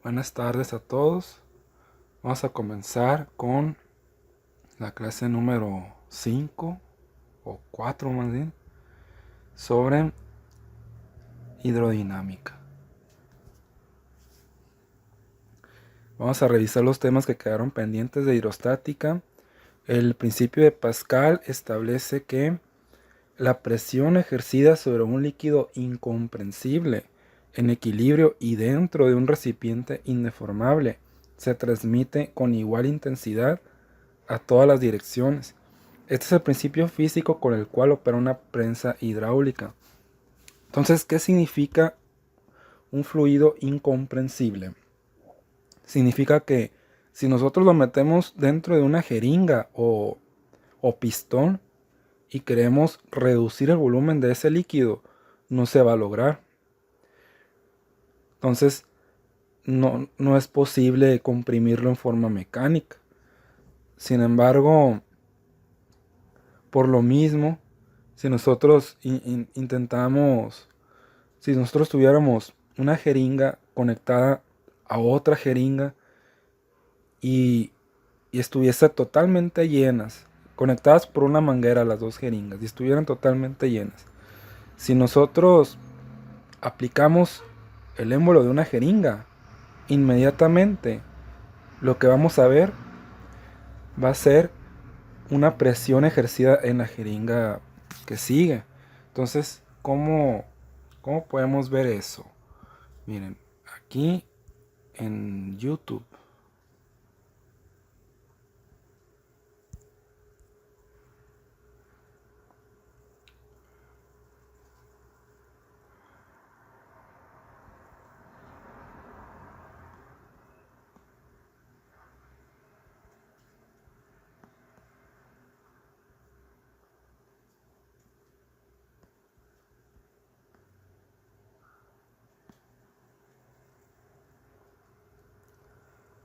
Buenas tardes a todos. Vamos a comenzar con la clase número 5 o 4 más bien sobre hidrodinámica. Vamos a revisar los temas que quedaron pendientes de hidrostática. El principio de Pascal establece que la presión ejercida sobre un líquido incomprensible en equilibrio y dentro de un recipiente indeformable se transmite con igual intensidad a todas las direcciones. Este es el principio físico con el cual opera una prensa hidráulica. Entonces, ¿qué significa un fluido incomprensible? Significa que si nosotros lo metemos dentro de una jeringa o pistón y queremos reducir el volumen de ese líquido, no se va a lograr. Entonces, no es posible comprimirlo en forma mecánica. Sin embargo, por lo mismo, si nosotros si nosotros tuviéramos una jeringa conectada a otra jeringa y estuviese totalmente llenas, conectadas por una manguera las dos jeringas y estuvieran totalmente llenas, si nosotros aplicamos el émbolo de una jeringa, inmediatamente lo que vamos a ver va a ser una presión ejercida en la jeringa que sigue. Entonces, ¿cómo podemos ver eso? Miren, aquí en YouTube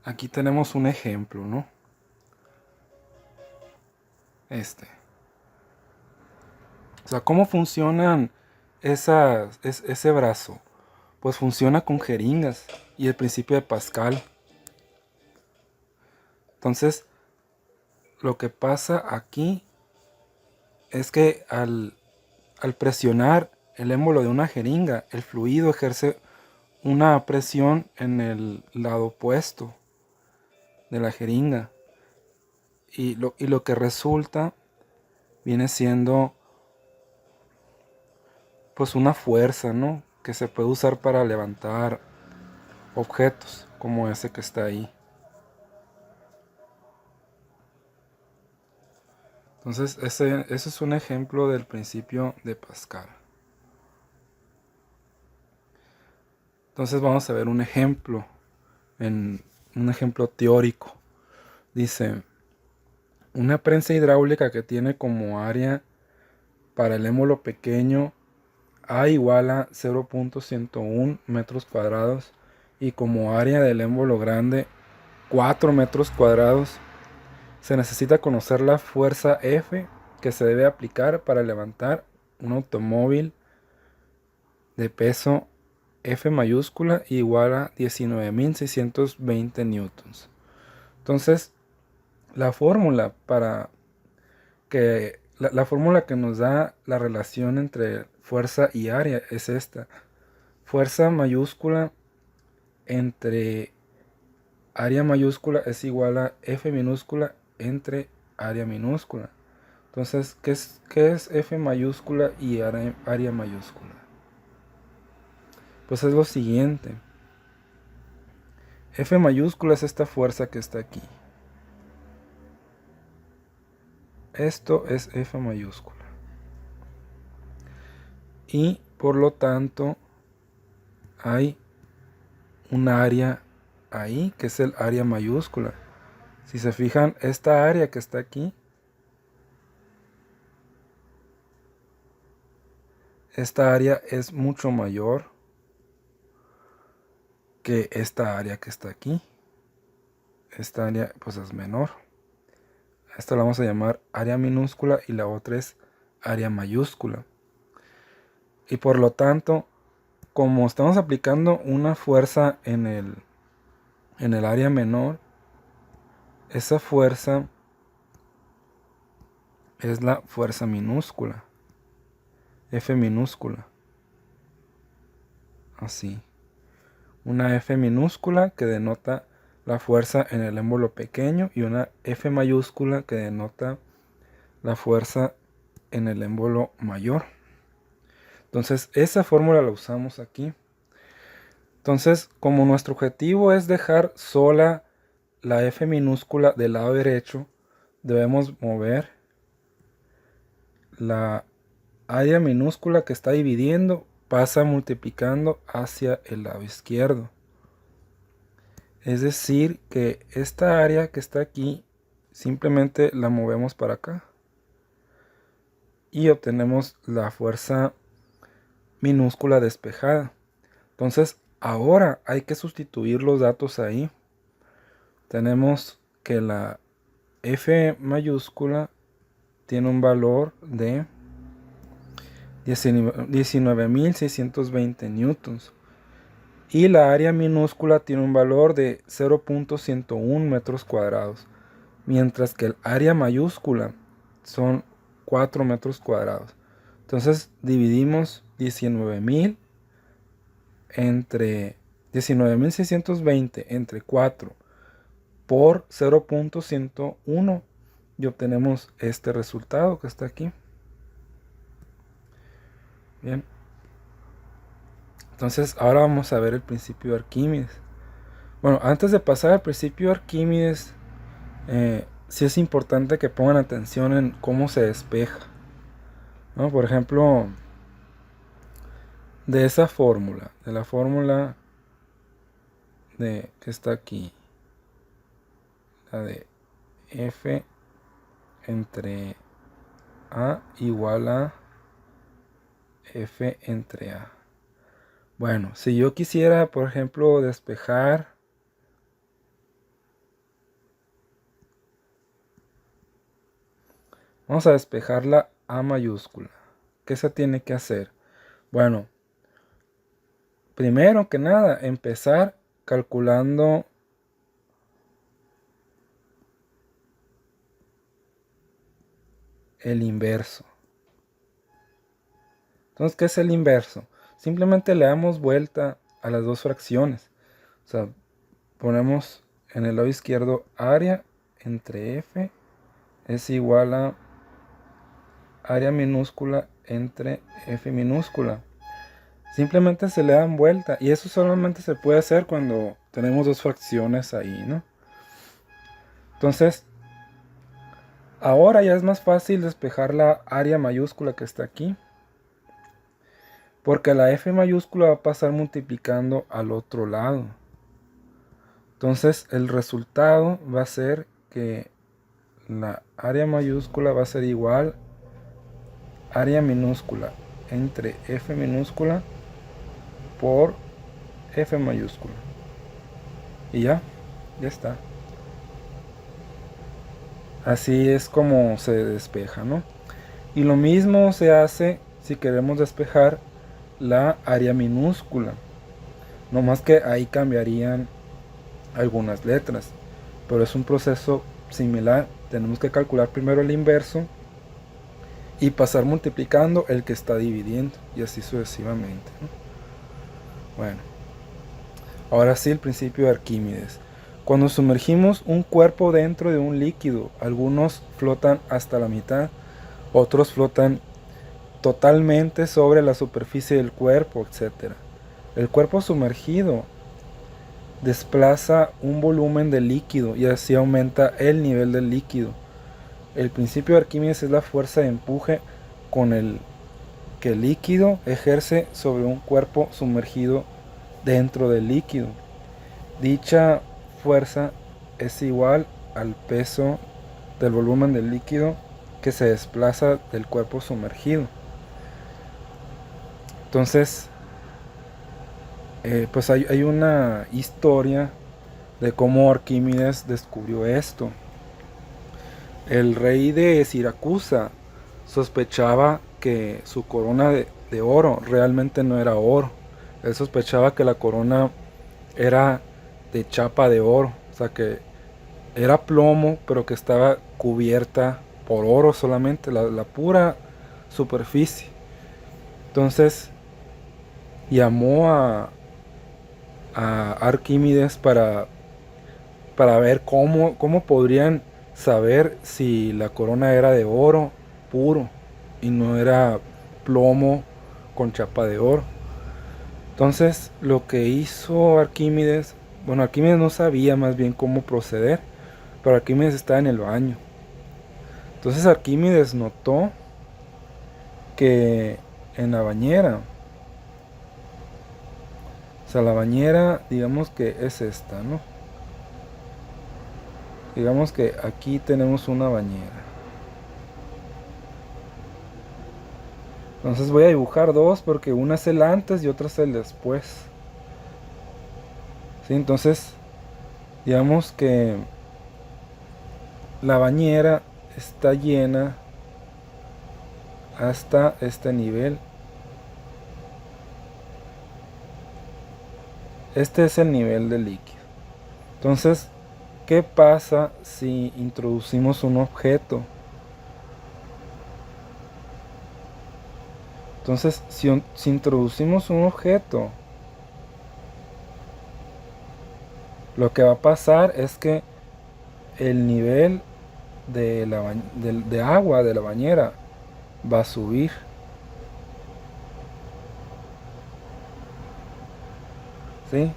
aquí tenemos un ejemplo, ¿no? O sea, ¿cómo funcionan ese brazo? Pues funciona con jeringas y el principio de Pascal. Entonces, lo que pasa aquí es que al presionar el émbolo de una jeringa, el fluido ejerce una presión en el lado opuesto de la jeringa. Y lo que resulta viene siendo pues una fuerza, ¿no? Que se puede usar para levantar objetos como ese que está ahí. Entonces, ese es un ejemplo del principio de Pascal. Entonces vamos a ver un ejemplo teórico. Dice, una prensa hidráulica que tiene como área para el émbolo pequeño A igual a 0.101 metros cuadrados y como área del émbolo grande 4 metros cuadrados, se necesita conocer la fuerza F que se debe aplicar para levantar un automóvil de peso F mayúscula igual a 19.620 newtons. Entonces, la fórmula la fórmula que nos da la relación entre fuerza y área es esta. Fuerza mayúscula entre área mayúscula es igual a F minúscula entre área minúscula. Entonces, ¿qué es F mayúscula y área mayúscula? Pues es lo siguiente. F mayúscula es esta fuerza que está aquí. Esto es F mayúscula. Y por lo tanto hay un área ahí que es el área mayúscula. Si se fijan, esta área que está aquí, esta área es mucho mayor que esta área que está aquí. Esta área pues es menor. Esta la vamos a llamar área minúscula y la otra es área mayúscula. Y por lo tanto, como estamos aplicando una fuerza en el en el área menor, esa fuerza es la fuerza minúscula, F minúscula, así. Una F minúscula que denota la fuerza en el émbolo pequeño y una F mayúscula que denota la fuerza en el émbolo mayor. Entonces esa fórmula la usamos aquí. Entonces, como nuestro objetivo es dejar sola la F minúscula del lado derecho, debemos mover la área minúscula que está dividiendo, pasa multiplicando hacia el lado izquierdo. Es decir, que esta área que está aquí, simplemente la movemos para acá. Y obtenemos la fuerza minúscula despejada. Entonces, ahora hay que sustituir los datos ahí. Tenemos que la F mayúscula tiene un valor de 19.620 newtons. Y la área minúscula tiene un valor de 0.101 metros cuadrados. Mientras que el área mayúscula son 4 metros cuadrados. Entonces dividimos 19.000 entre 19.620 entre 4 por 0.101 y obtenemos este resultado que está aquí. Bien. Entonces ahora vamos a ver el principio de Arquímedes. Bueno, antes de pasar al principio de Arquímedes, sí es importante que pongan atención en cómo se despeja, ¿no? Por ejemplo, de esa fórmula, de la fórmula que está aquí, la de F entre A igual a F entre A. Bueno, si yo quisiera, por ejemplo, despejar vamos a despejar la A mayúscula. ¿Qué se tiene que hacer? Bueno, primero que nada, empezar calculando el inverso. Entonces, ¿qué es el inverso? Simplemente le damos vuelta a las dos fracciones. O sea, ponemos en el lado izquierdo área entre F es igual a área minúscula entre F minúscula. Simplemente se le dan vuelta. Y eso solamente se puede hacer cuando tenemos dos fracciones ahí, ¿no? Entonces, ahora ya es más fácil despejar la área mayúscula que está aquí. Porque la F mayúscula va a pasar multiplicando al otro lado. Entonces el resultado va a ser que la área mayúscula va a ser igual a área minúscula entre F minúscula por F mayúscula. Y ya está. Así es como se despeja, ¿no? Y lo mismo se hace si queremos despejar la área minúscula. No más que ahí cambiarían algunas letras. Pero es un proceso similar. Tenemos que calcular primero el inverso y pasar multiplicando el que está dividiendo. Y así sucesivamente, ¿no? Bueno. Ahora sí el principio de Arquímedes. Cuando sumergimos un cuerpo dentro de un líquido, algunos flotan hasta la mitad, otros flotan totalmente sobre la superficie del cuerpo, etc. El cuerpo sumergido desplaza un volumen de líquido y así aumenta el nivel del líquido. El principio de Arquímedes es la fuerza de empuje con el que el líquido ejerce sobre un cuerpo sumergido dentro del líquido. Dicha fuerza es igual al peso del volumen del líquido que se desplaza del cuerpo sumergido. Entonces, pues hay una historia de cómo Arquímedes descubrió esto. El rey de Siracusa sospechaba que su corona de oro realmente no era oro. Él sospechaba que la corona era de chapa de oro. O sea que era plomo, pero que estaba cubierta por oro solamente, la pura superficie. Entonces llamó a Arquímedes para ver cómo podrían saber si la corona era de oro puro y no era plomo con chapa de oro. Entonces lo que hizo Arquímedes, bueno, Arquímedes no sabía más bien cómo proceder, pero Arquímedes estaba en el baño. Entonces Arquímedes notó que en la bañera, o sea, la bañera, digamos que es esta, ¿no? Digamos que aquí tenemos una bañera. Entonces voy a dibujar dos porque una es el antes y otra es el después. ¿Sí? Entonces, digamos que la bañera está llena hasta este nivel. Este es el nivel de líquido. Entonces, ¿qué pasa si introducimos un objeto? Entonces, si introducimos un objeto, lo que va a pasar es que el nivel de agua de la bañera va a subir. ¿Sí?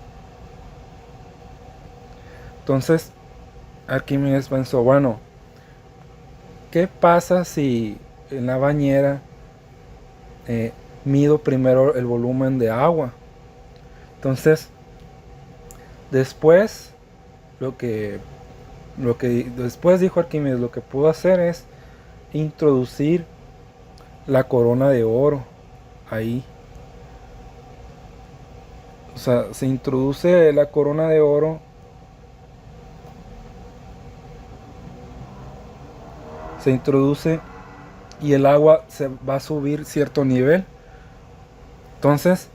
Entonces, Arquímedes pensó, bueno, ¿qué pasa si en la bañera mido primero el volumen de agua? Entonces, después, lo que después dijo Arquímedes, lo que puedo hacer es introducir la corona de oro ahí. O sea, se introduce la corona de oro. Se introduce y el agua se va a subir cierto nivel. Entonces,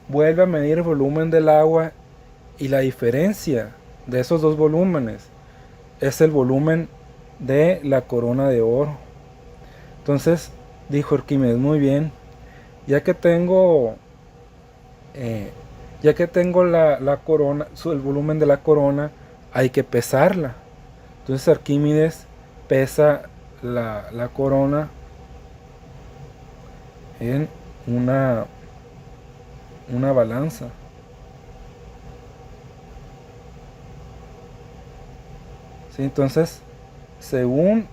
vuelve a medir el volumen del agua y la diferencia de esos dos volúmenes es el volumen de la corona de oro. Entonces, dijo Arquímedes, muy bien, ya que tengo la corona, el volumen de la corona, hay que pesarla. Entonces Arquímedes pesa la corona en una balanza. ¿Sí? Entonces, según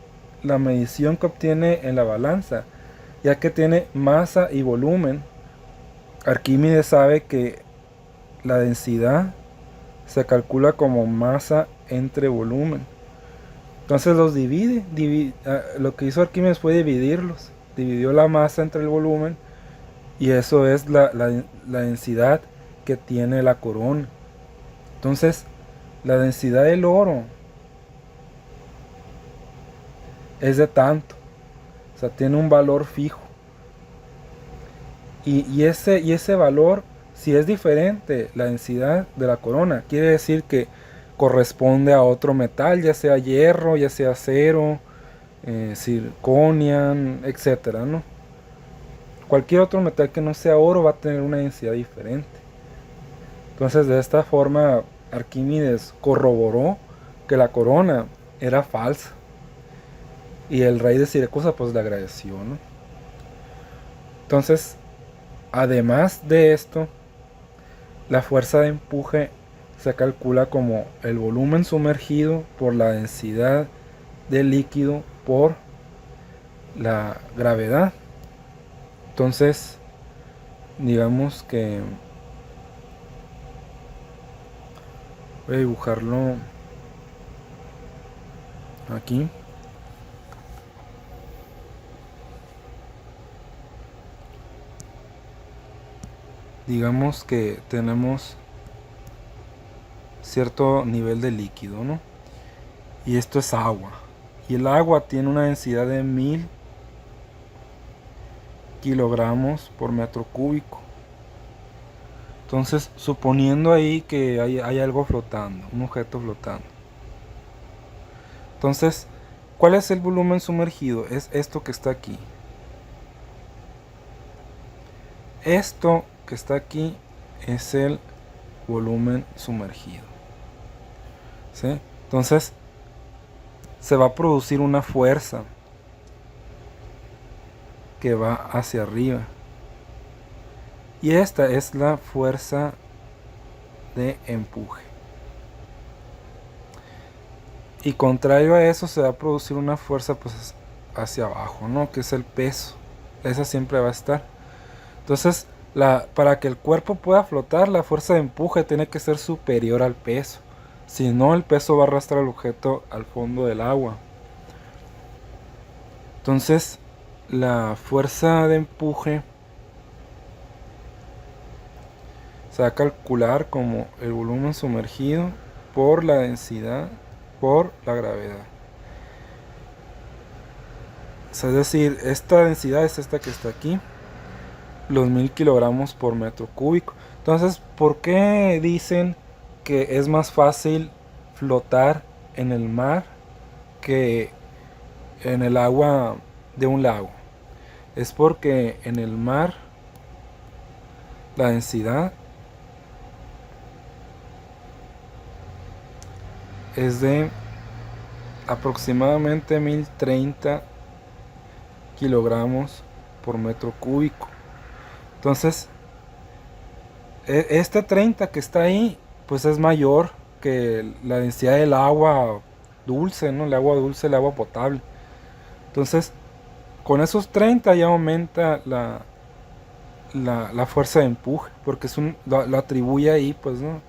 la medición que obtiene en la balanza, ya que tiene masa y volumen, Arquímedes sabe que la densidad se calcula como masa entre volumen. Entonces los divide. Lo que hizo Arquímedes fue dividirlos. Dividió la masa entre el volumen y eso es la densidad que tiene la corona. Entonces, la densidad del oro es de tanto. O sea, tiene un valor fijo. Y ese valor, si es diferente la densidad de la corona, quiere decir que corresponde a otro metal, ya sea hierro, ya sea acero, zirconian, etcétera, ¿no? Cualquier otro metal que no sea oro va a tener una densidad diferente. Entonces, de esta forma, Arquímedes corroboró que la corona era falsa. Y el rey de Siracusa pues le agradeció, ¿no? Entonces, además de esto, la fuerza de empuje se calcula como el volumen sumergido por la densidad del líquido por la gravedad. Entonces, digamos que voy a dibujarlo aquí. Digamos que tenemos cierto nivel de líquido, ¿no? Y esto es agua. Y el agua tiene una densidad de 1000 kilogramos por metro cúbico. Entonces, suponiendo ahí que hay algo flotando, un objeto flotando. Entonces, ¿cuál es el volumen sumergido? Es esto que está aquí. Esto que está aquí es el volumen sumergido. ¿Sí? Entonces, se va a producir una fuerza que va hacia arriba. Y esta es la fuerza de empuje. Y contrario a eso se va a producir una fuerza pues hacia abajo, ¿no? Que es el peso. Esa siempre va a estar. Entonces, para que el cuerpo pueda flotar, la fuerza de empuje tiene que ser superior al peso. Si no, el peso va a arrastrar el objeto al fondo del agua. Entonces, la fuerza de empuje se va a calcular como el volumen sumergido por la densidad por la gravedad. O sea, es decir, esta densidad es esta que está aquí, los 1000 kilogramos por metro cúbico. Entonces, ¿por qué dicen que es más fácil flotar en el mar que en el agua de un lago? Es porque en el mar la densidad es de aproximadamente 1030 kilogramos por metro cúbico. Entonces, este 30 que está ahí, pues es mayor que la densidad del agua dulce, ¿no? El agua dulce, el agua potable. Entonces, con esos 30 ya aumenta la fuerza de empuje, porque lo atribuye ahí, pues, ¿no?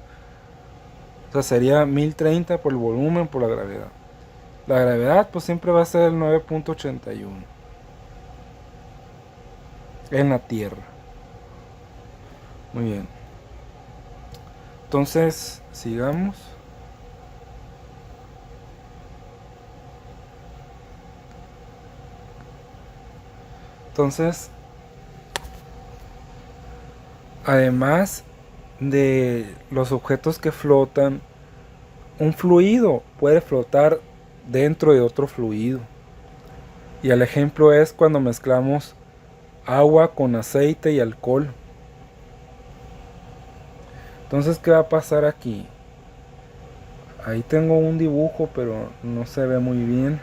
O sea, sería 1030 por el volumen, por la gravedad. La gravedad, pues siempre va a ser el 9.81 en la Tierra. Muy bien. Entonces, sigamos. Entonces, además de los objetos que flotan, un fluido puede flotar dentro de otro fluido. Y el ejemplo es cuando mezclamos agua con aceite y alcohol. Entonces, ¿qué va a pasar aquí? Ahí tengo un dibujo, pero no se ve muy bien.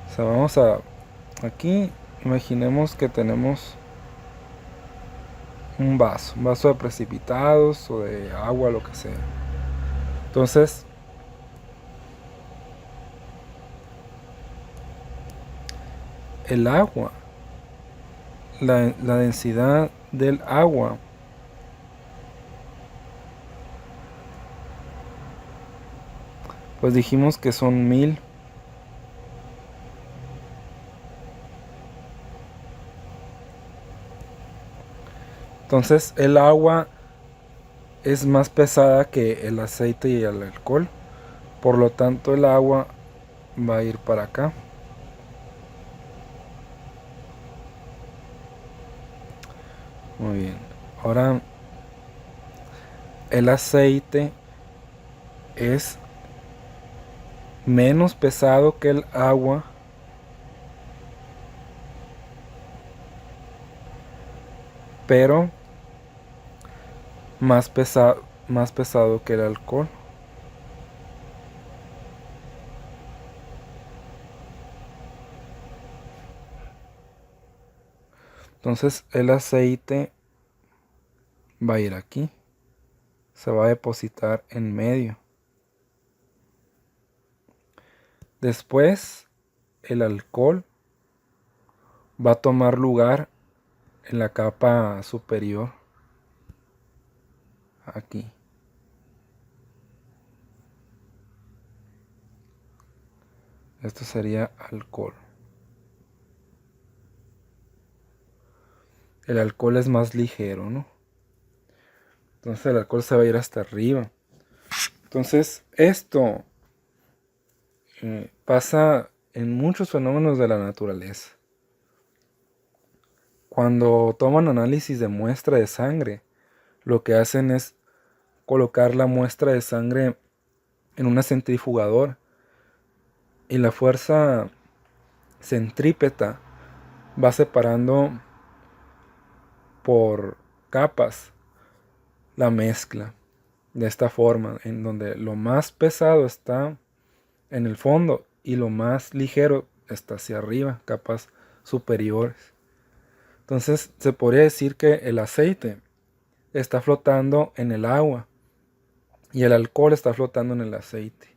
O sea, vamos a... Aquí, imaginemos que tenemos un vaso de precipitados o de agua, lo que sea. Entonces, el agua, la densidad del agua pues dijimos que son 1000. Entonces el agua es más pesada que el aceite y el alcohol, por lo tanto el agua va a ir para acá. Muy bien, ahora el aceite es menos pesado que el agua, pero más pesado que el alcohol. Entonces el aceite va a ir aquí, se va a depositar en medio. Después el alcohol va a tomar lugar en la capa superior, aquí. Esto sería alcohol. El alcohol es más ligero, ¿no? Entonces el alcohol se va a ir hasta arriba. Entonces esto pasa en muchos fenómenos de la naturaleza. Cuando toman análisis de muestra de sangre, lo que hacen es colocar la muestra de sangre en una centrifugadora y la fuerza centrípeta va separando por capas la mezcla de esta forma, en donde lo más pesado está en el fondo y lo más ligero está hacia arriba, capas superiores. Entonces se podría decir que el aceite está flotando en el agua y el alcohol está flotando en el aceite.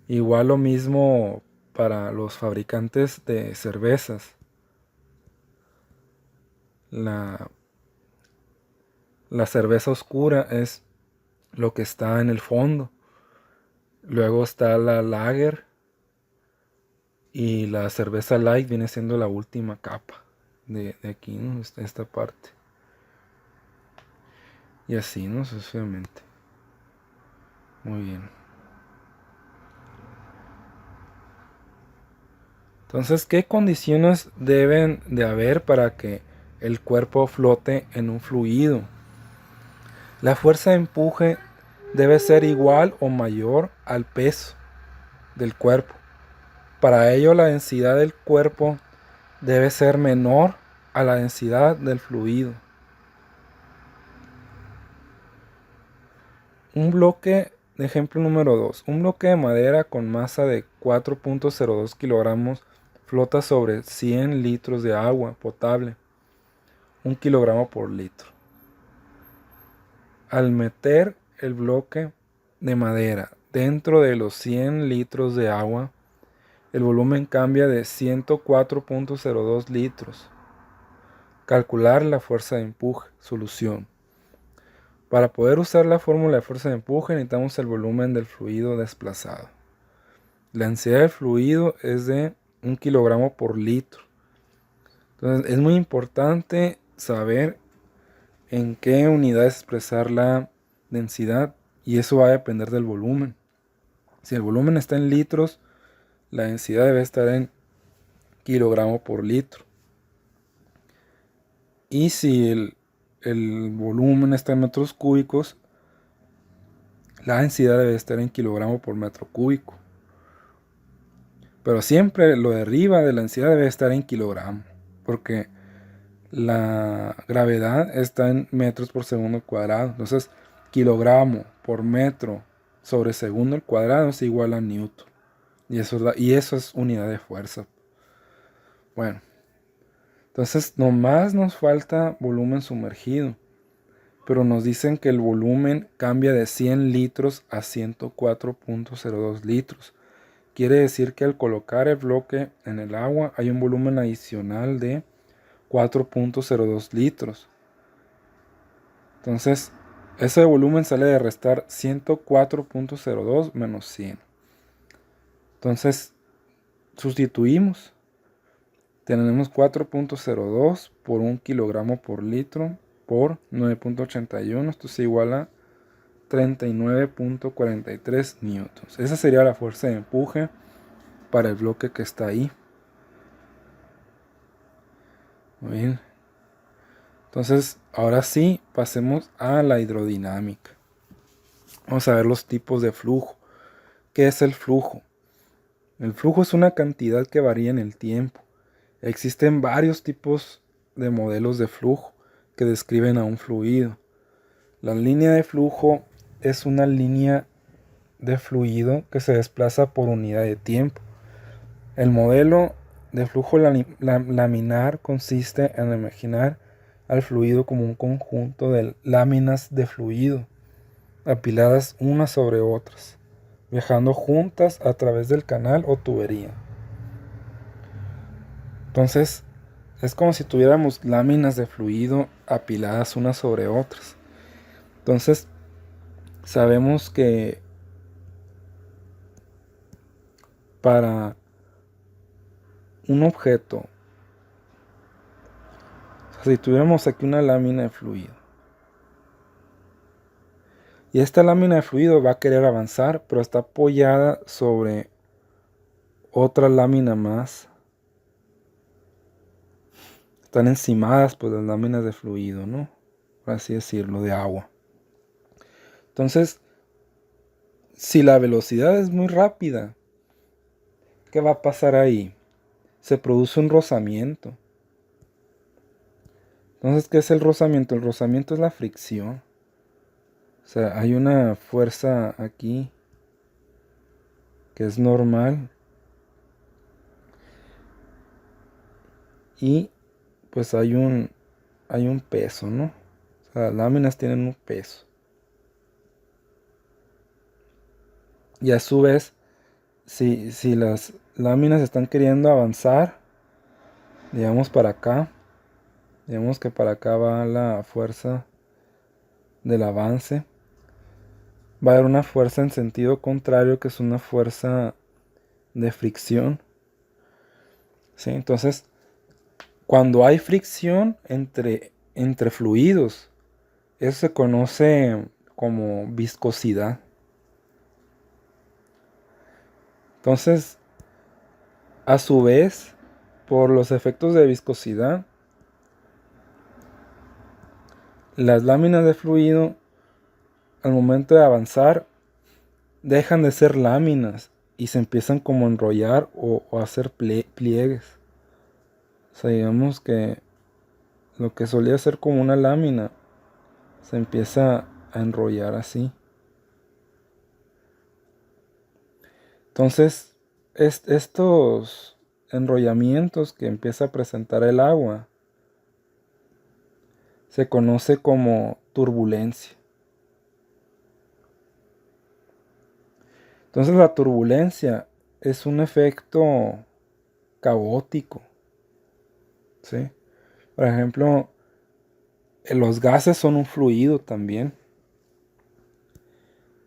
Igual lo mismo para los fabricantes de cervezas. La cerveza oscura es lo que está en el fondo. Luego está la lager y la cerveza light viene siendo la última capa de aquí, ¿no? Esta parte. Y así, ¿no? Sucesivamente. Muy bien. Entonces, ¿qué condiciones deben de haber para que el cuerpo flote en un fluido? La fuerza de empuje debe ser igual o mayor al peso del cuerpo. Para ello, la densidad del cuerpo debe ser menor a la densidad del fluido. Un bloque, ejemplo número 2, un bloque de madera con masa de 4.02 kilogramos flota sobre 100 litros de agua potable, 1 kilogramo por litro. Al meter el bloque de madera dentro de los 100 litros de agua, el volumen cambia de 104.02 litros. Calcular la fuerza de empuje. Solución. Para poder usar la fórmula de fuerza de empuje necesitamos el volumen del fluido desplazado. La densidad del fluido es de 1 kilogramo por litro. Entonces es muy importante saber en qué unidades expresar la densidad y eso va a depender del volumen. Si el volumen está en litros, la densidad debe estar en kilogramo por litro. Y si el volumen está en metros cúbicos, la densidad debe estar en kilogramo por metro cúbico. Pero siempre lo de arriba de la densidad debe estar en kilogramo, porque la gravedad está en metros por segundo al cuadrado. Entonces, kilogramo por metro sobre segundo al cuadrado es igual a newton. Y eso es unidad de fuerza. Bueno, entonces nomás nos falta volumen sumergido. Pero nos dicen que el volumen cambia de 100 litros a 104.02 litros. Quiere decir que al colocar el bloque en el agua hay un volumen adicional de 4.02 litros. Entonces, ese volumen sale de restar 104.02 menos 100. Entonces, sustituimos. Tenemos 4.02 por 1 kilogramo por litro por 9.81. Esto es igual a 39.43 newtons. Esa sería la fuerza de empuje para el bloque que está ahí. Muy bien. Entonces, ahora sí, pasemos a la hidrodinámica. Vamos a ver los tipos de flujo. ¿Qué es el flujo? El flujo es una cantidad que varía en el tiempo. Existen varios tipos de modelos de flujo que describen a un fluido. La línea de flujo es una línea de fluido que se desplaza por unidad de tiempo. El modelo de flujo laminar consiste en imaginar al fluido como un conjunto de láminas de fluido apiladas unas sobre otras, viajando juntas a través del canal o tubería. Entonces, es como si tuviéramos láminas de fluido apiladas unas sobre otras. Entonces, sabemos que para un objeto, si tuviéramos aquí una lámina de fluido, y esta lámina de fluido va a querer avanzar, pero está apoyada sobre otra lámina más están encimadas pues las láminas de fluido, ¿no? Por así decirlo, de agua. Entonces, si la velocidad es muy rápida, ¿qué va a pasar ahí? Se produce un rozamiento. Entonces, ¿qué es el rozamiento? El rozamiento es la fricción. O sea, hay una fuerza aquí que es normal y pues hay un peso, ¿no? O sea, las láminas tienen un peso. Y a su vez, si las láminas están queriendo avanzar, digamos para acá, digamos que para acá va la fuerza del avance, va a haber una fuerza en sentido contrario que es una fuerza de fricción. ¿Sí? Entonces, cuando hay fricción entre fluidos, eso se conoce como viscosidad. Entonces, a su vez, por los efectos de viscosidad, las láminas de fluido, al momento de avanzar, dejan de ser láminas y se empiezan como a enrollar o a hacer pliegues. O sea, digamos que lo que solía ser como una lámina se empieza a enrollar así. Entonces, estos enrollamientos que empieza a presentar el agua se conoce como turbulencia. Entonces la turbulencia es un efecto caótico, ¿sí? Por ejemplo, los gases son un fluido también.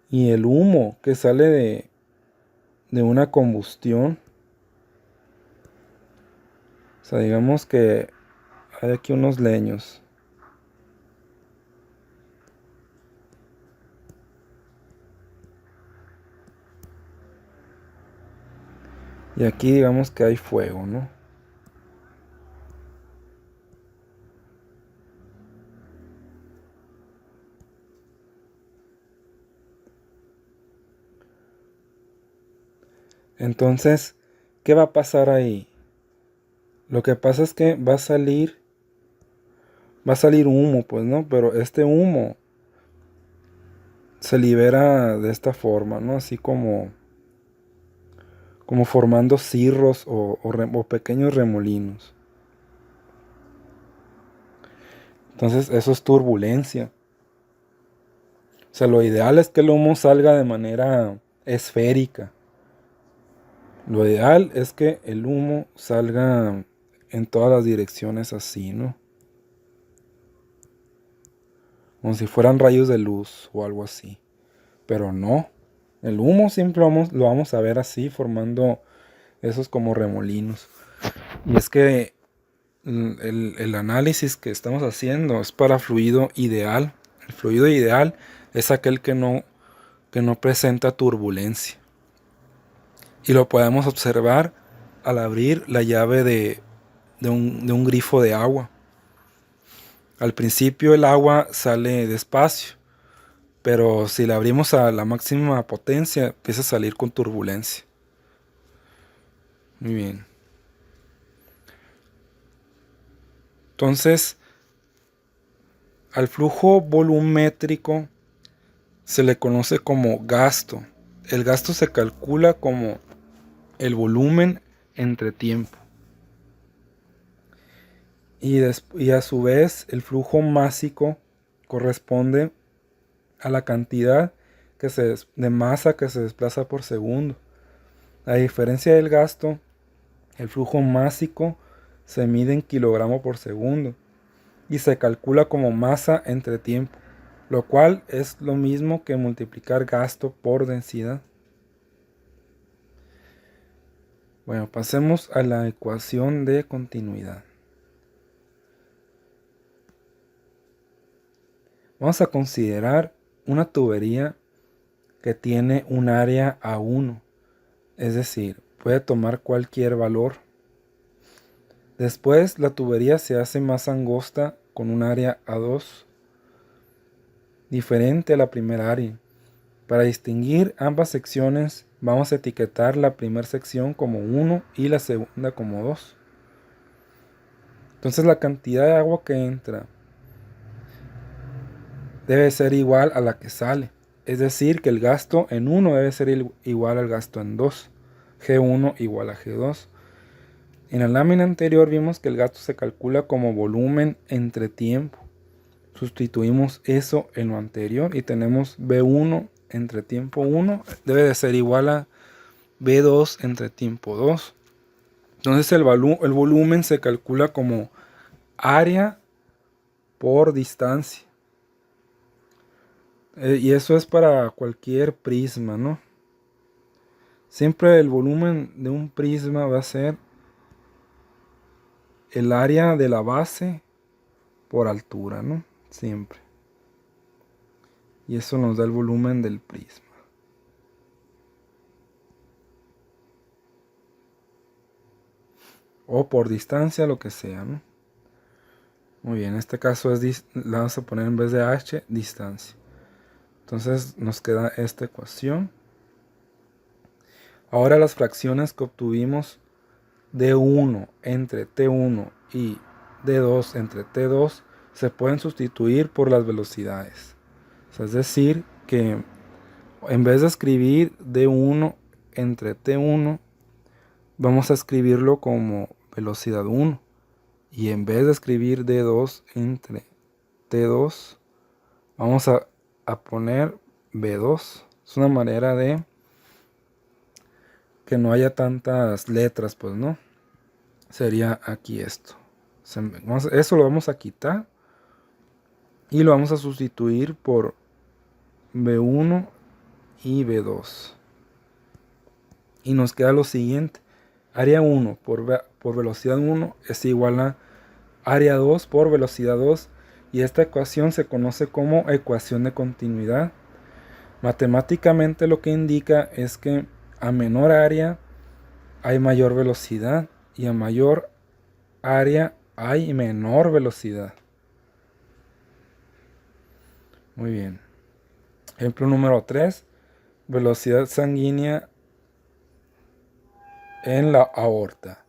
Y el humo que sale de una combustión, o sea, digamos que hay aquí unos leños. Y aquí digamos que hay fuego, ¿no? Entonces, ¿qué va a pasar ahí? Lo que pasa es que va a salir humo, pues, ¿no? Pero este humo se libera de esta forma, ¿no? Así como formando cirros o pequeños remolinos. Entonces, eso es turbulencia. O sea, lo ideal es que el humo salga de manera esférica. Lo ideal es que el humo salga en todas las direcciones así, ¿no? Como si fueran rayos de luz o algo así. Pero no. El humo siempre lo vamos a ver así, formando esos como remolinos. Y es que el análisis que estamos haciendo es para fluido ideal. El fluido ideal es aquel que no presenta turbulencia. Y lo podemos observar al abrir la llave de un grifo de agua. Al principio el agua sale despacio, pero si la abrimos a la máxima potencia, empieza a salir con turbulencia. Muy bien. Entonces, al flujo volumétrico se le conoce como gasto. El gasto se calcula como el volumen entre tiempo. Y a su vez el flujo másico corresponde a la cantidad de masa que se desplaza por segundo. A diferencia del gasto, el flujo másico se mide en kilogramo por segundo y se calcula como masa entre tiempo, lo cual es lo mismo que multiplicar gasto por densidad. Bueno, pasemos a la ecuación de continuidad. Vamos a considerar una tubería que tiene un área A1, es decir, puede tomar cualquier valor. Después la tubería se hace más angosta con un área A2 diferente a la primera área. Para distinguir ambas secciones vamos a etiquetar la primera sección como 1 y la segunda como 2. Entonces la cantidad de agua que entra debe ser igual a la que sale. Es decir, que el gasto en 1 debe ser igual al gasto en 2. G1 igual a G2. En la lámina anterior vimos que el gasto se calcula como volumen entre tiempo. Sustituimos eso en lo anterior y tenemos B1 entre tiempo 1 debe de ser igual a B2 entre tiempo 2. Entonces el volumen se calcula como área por distancia. Y eso es para cualquier prisma, ¿no? Siempre el volumen de un prisma va a ser el área de la base por altura, ¿no? Siempre. Y eso nos da el volumen del prisma. O por distancia, lo que sea, ¿no? Muy bien, en este caso la vamos a poner en vez de h, distancia. Entonces nos queda esta ecuación. Ahora las fracciones que obtuvimos D1 entre T1 y D2 entre T2 se pueden sustituir por las velocidades. O sea, es decir, que en vez de escribir D1 entre T1, vamos a escribirlo como velocidad 1. Y en vez de escribir D2 entre T2, vamos a poner B2. Es una manera de que no haya tantas letras, pues, ¿no? Sería aquí esto. Eso lo vamos a quitar y lo vamos a sustituir por B1 y B2. Y nos queda lo siguiente. Área 1 por velocidad 1 es igual a área 2 por velocidad 2. Y esta ecuación se conoce como ecuación de continuidad. Matemáticamente lo que indica es que a menor área hay mayor velocidad y a mayor área hay menor velocidad. Muy bien. Ejemplo número 3. Velocidad sanguínea en la aorta.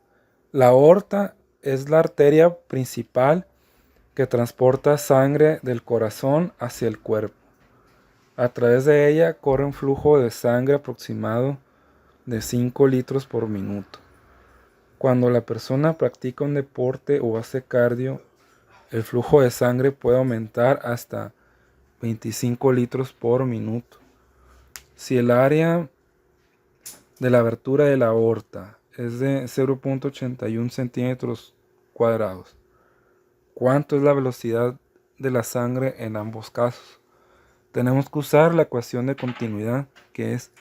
La aorta es la arteria principal que transporta sangre del corazón hacia el cuerpo. A través de ella corre un flujo de sangre aproximado de 5 litros por minuto. Cuando la persona practica un deporte o hace cardio, el flujo de sangre puede aumentar hasta 25 litros por minuto. Si el área de la abertura de la aorta es de 0.81 centímetros cuadrados, ¿cuánto es la velocidad de la sangre en ambos casos? Tenemos que usar la ecuación de continuidad, que es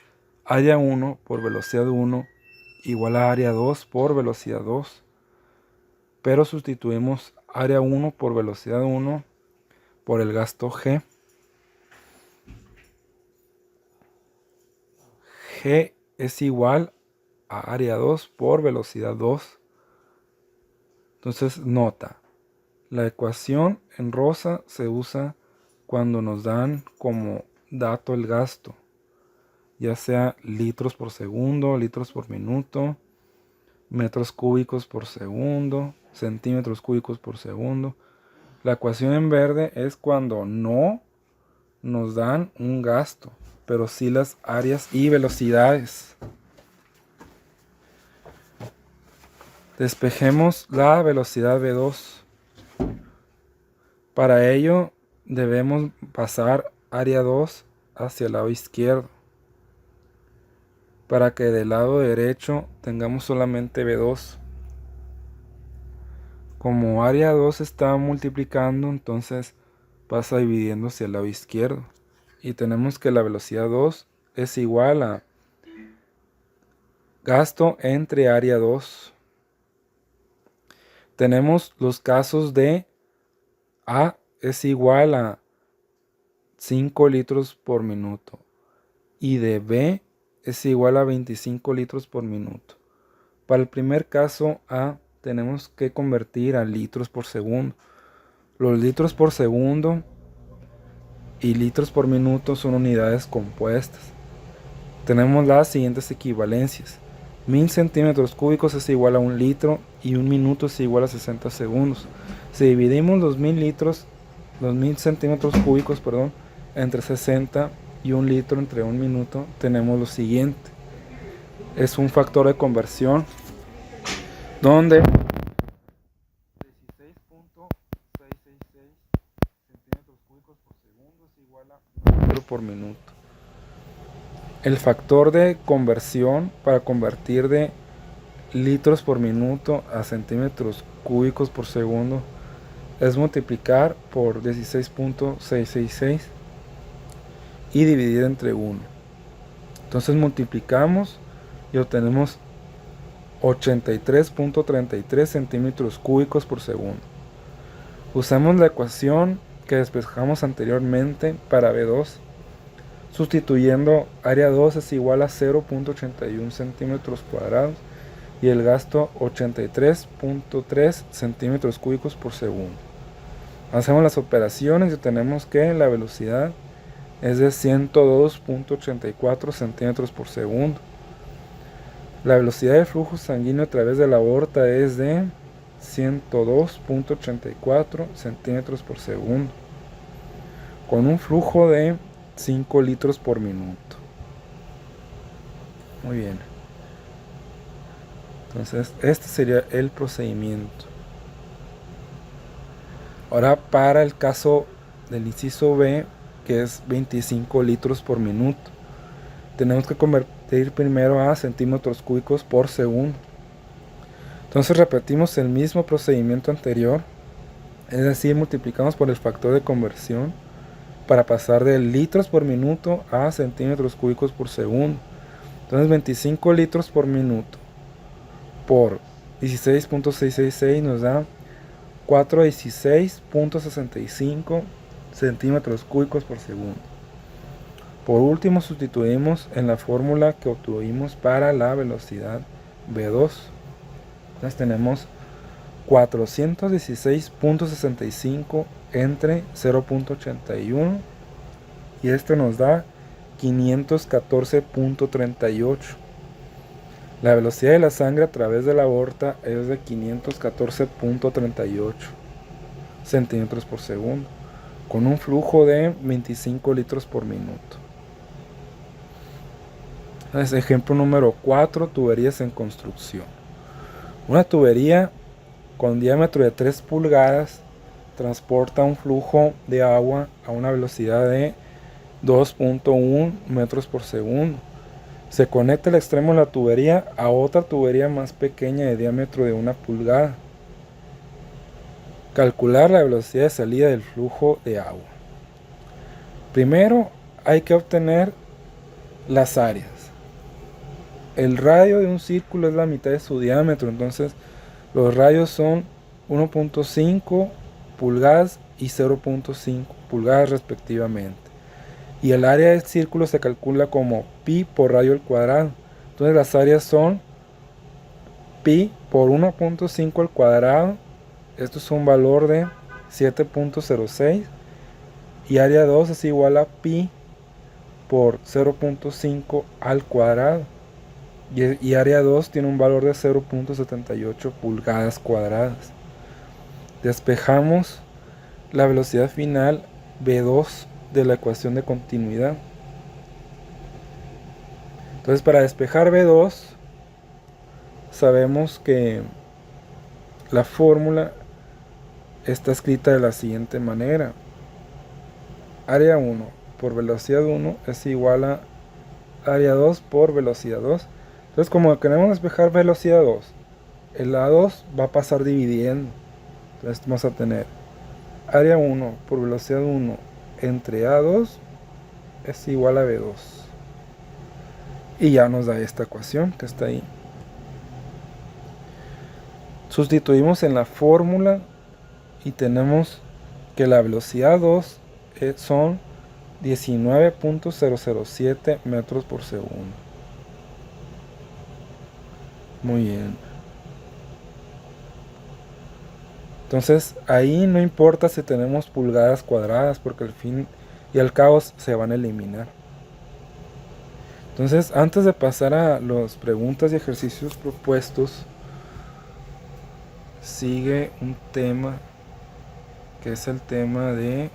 área 1 por velocidad 1 igual a área 2 por velocidad 2. Pero sustituimos área 1 por velocidad 1 por el gasto G. G es igual a área 2 por velocidad 2. Entonces nota, la ecuación en rosa se usa cuando nos dan como dato el gasto, ya sea litros por segundo, litros por minuto, metros cúbicos por segundo, centímetros cúbicos por segundo. La ecuación en verde es cuando no nos dan un gasto, pero sí las áreas y velocidades. Despejemos la velocidad V2. Para ello debemos pasar área 2 hacia el lado izquierdo, para que del lado derecho tengamos solamente V2. Como área 2 está multiplicando, entonces pasa dividiendo hacia el lado izquierdo. Y tenemos que la velocidad 2 es igual a gasto entre área 2. Tenemos los casos de A es igual a 5 litros por minuto y de B es igual a 25 litros por minuto. Para el primer caso A tenemos que convertir a litros por segundo. Los litros por segundo y litros por minuto son unidades compuestas. Tenemos las siguientes equivalencias. 1000 centímetros cúbicos es igual a 1 litro y 1 minuto es igual a 60 segundos. Si dividimos los 1000 centímetros cúbicos, entre 60 y 1 litro entre 1 minuto, tenemos lo siguiente. Es un factor de conversión donde 16.666 centímetros cúbicos por segundo es igual a 1 litro por minuto. El factor de conversión para convertir de litros por minuto a centímetros cúbicos por segundo es multiplicar por 16.666 y dividir entre 1. Entonces multiplicamos y obtenemos 83.33 centímetros cúbicos por segundo. Usamos la ecuación que despejamos anteriormente para B2, sustituyendo área 2 es igual a 0.81 centímetros cuadrados y el gasto 83.3 centímetros cúbicos por segundo. Hacemos las operaciones y tenemos que la velocidad es de 102.84 centímetros por segundo. La velocidad de flujo sanguíneo a través de la aorta es de 102.84 centímetros por segundo, con un flujo de 5 litros por minuto. Muy bien. Entonces, este sería el procedimiento. Ahora, para el caso del inciso B, que es 25 litros por minuto, tenemos que convertir primero a centímetros cúbicos por segundo. Entonces repetimos el mismo procedimiento anterior, es decir, multiplicamos por el factor de conversión para pasar de litros por minuto a centímetros cúbicos por segundo. Entonces 25 litros por minuto por 16.666 nos da 416.65 centímetros cúbicos por segundo. Por último, sustituimos en la fórmula que obtuvimos para la velocidad V2. Entonces tenemos 416.65 entre 0.81 y esto nos da 514.38. La velocidad de la sangre a través de la aorta es de 514.38 centímetros por segundo, con un flujo de 25 litros por minuto. Entonces, ejemplo número 4, tuberías en construcción. Una tubería con diámetro de 3 pulgadas transporta un flujo de agua a una velocidad de 2.1 metros por segundo. Se conecta el extremo de la tubería a otra tubería más pequeña de diámetro de 1 pulgada. Calcular la velocidad de salida del flujo de agua. Primero hay que obtener las áreas. El radio de un círculo es la mitad de su diámetro, entonces los radios son 1.5 pulgadas y 0.5 pulgadas respectivamente. Y el área del círculo se calcula como pi por radio al cuadrado. Entonces las áreas son pi por 1.5 al cuadrado. Esto es un valor de 7.06. Y área 2 es igual a pi por 0.5 al cuadrado. Y área 2 tiene un valor de 0.78 pulgadas cuadradas. Despejamos la velocidad final V2 de la ecuación de continuidad. Entonces, para despejar V2 sabemos que la fórmula está escrita de la siguiente manera: área 1 por velocidad 1 es igual a área 2 por velocidad 2. Entonces, como queremos despejar velocidad 2, el A2 va a pasar dividiendo. Entonces vamos a tener área 1 por velocidad 1 entre A2 es igual a B2. Y ya nos da esta ecuación que está ahí. Sustituimos en la fórmula y tenemos que la velocidad 2 son 19.007 metros por segundo. Muy bien. Entonces ahí no importa si tenemos pulgadas cuadradas, porque al fin y al cabo se van a eliminar. Entonces, antes de pasar a las preguntas y ejercicios propuestos, sigue un tema que es el tema de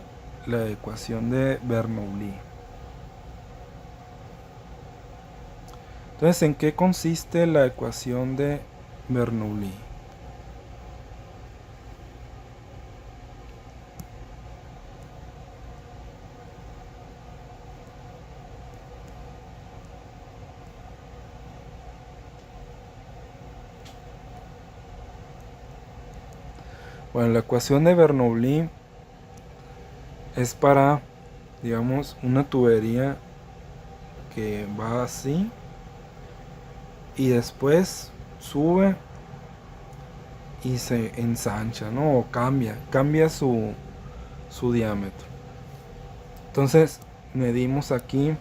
la ecuación de Bernoulli. Entonces, ¿en qué consiste la ecuación de Bernoulli? Bueno, la ecuación de Bernoulli es para, digamos, una tubería que va así y después sube y se ensancha, ¿no? O cambia su diámetro. Entonces medimos aquí,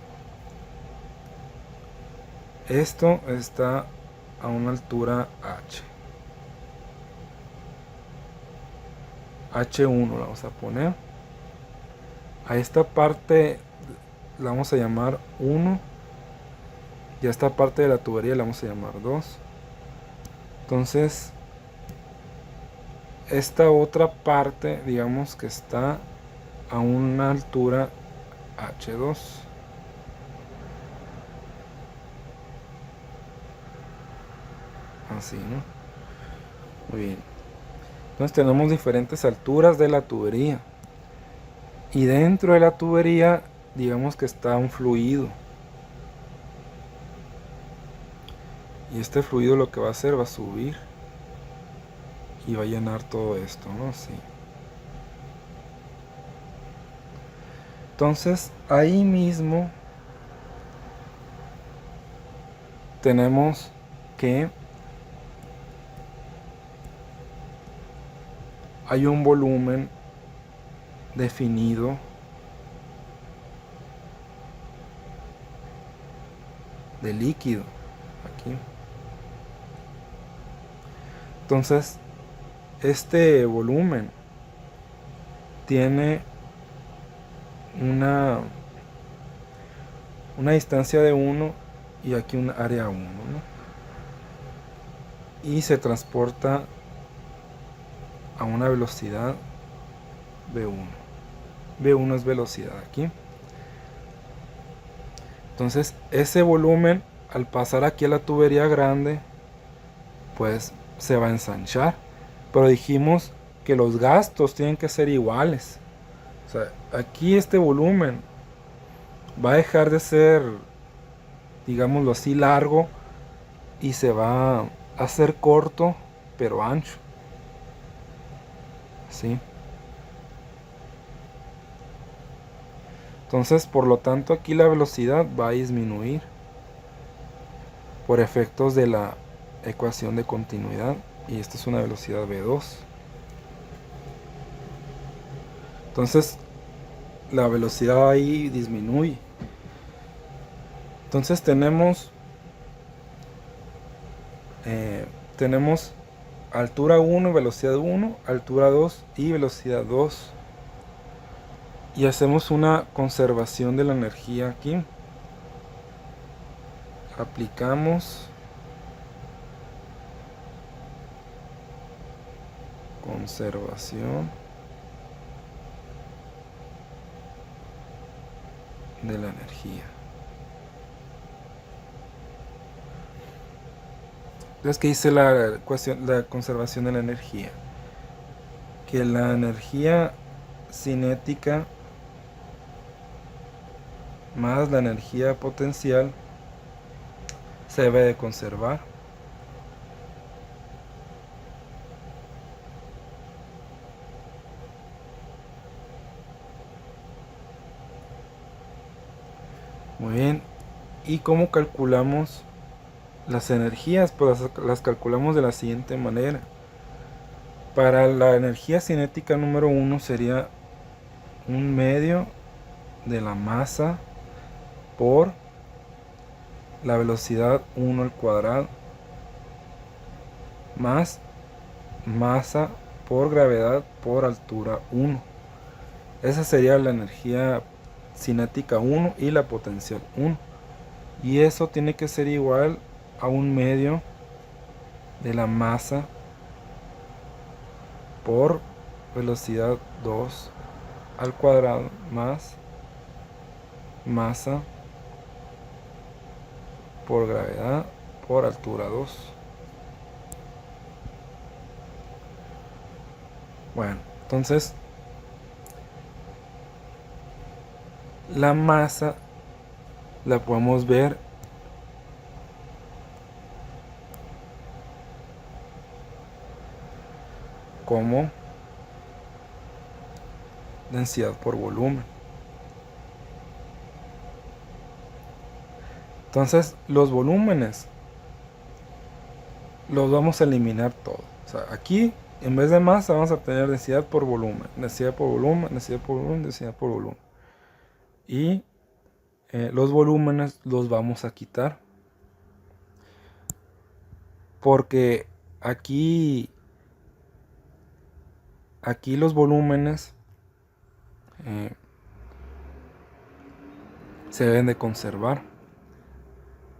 esto está a una altura H1 la vamos a poner. A esta parte la vamos a llamar 1 y a esta parte de la tubería la vamos a llamar 2. Entonces esta otra parte, digamos que está a una altura H2. Así, ¿no? Muy bien. Entonces tenemos diferentes alturas de la tubería. Y dentro de la tubería, digamos que está un fluido. Y este fluido lo que va a hacer va a subir y va a llenar todo esto, ¿no? Así. Entonces ahí mismo tenemos que hay un volumen definido de líquido aquí. Entonces este volumen tiene una distancia de 1 y aquí un área 1, ¿no? Y se transporta a una velocidad V1. V1 es velocidad aquí. Entonces ese volumen al pasar aquí a la tubería grande pues se va a ensanchar, pero dijimos que los gastos tienen que ser iguales. O sea, aquí este volumen va a dejar de ser, digámoslo así, largo y se va a hacer corto pero ancho. ¿Sí? Entonces, por lo tanto, aquí la velocidad va a disminuir por efectos de la ecuación de continuidad, y esta es una velocidad v2. Entonces la velocidad ahí disminuye. Entonces tenemos altura 1, velocidad 1, altura 2 y velocidad 2. Y hacemos una conservación de la energía aquí. Aplicamos conservación de la energía. Entonces, ¿qué dice la conservación de la energía? Que la energía cinética más la energía potencial se debe de conservar. Muy bien. ¿Y cómo calculamos las energías? Pues las calculamos de la siguiente manera. Para la energía cinética número 1 sería 1/2 de la masa por la velocidad 1 al cuadrado más masa por gravedad por altura 1. Esa sería la energía cinética 1 y la potencial 1. Y eso tiene que ser igual a un medio de la masa por velocidad 2 al cuadrado más masa por gravedad por altura 2. Bueno, entonces la masa la podemos ver como densidad por volumen. Entonces los volúmenes los vamos a eliminar todos. O sea, aquí en vez de masa vamos a tener densidad por volumen, densidad por volumen, densidad por volumen, densidad por volumen. Y los volúmenes los vamos a quitar. Porque aquí los volúmenes se deben de conservar.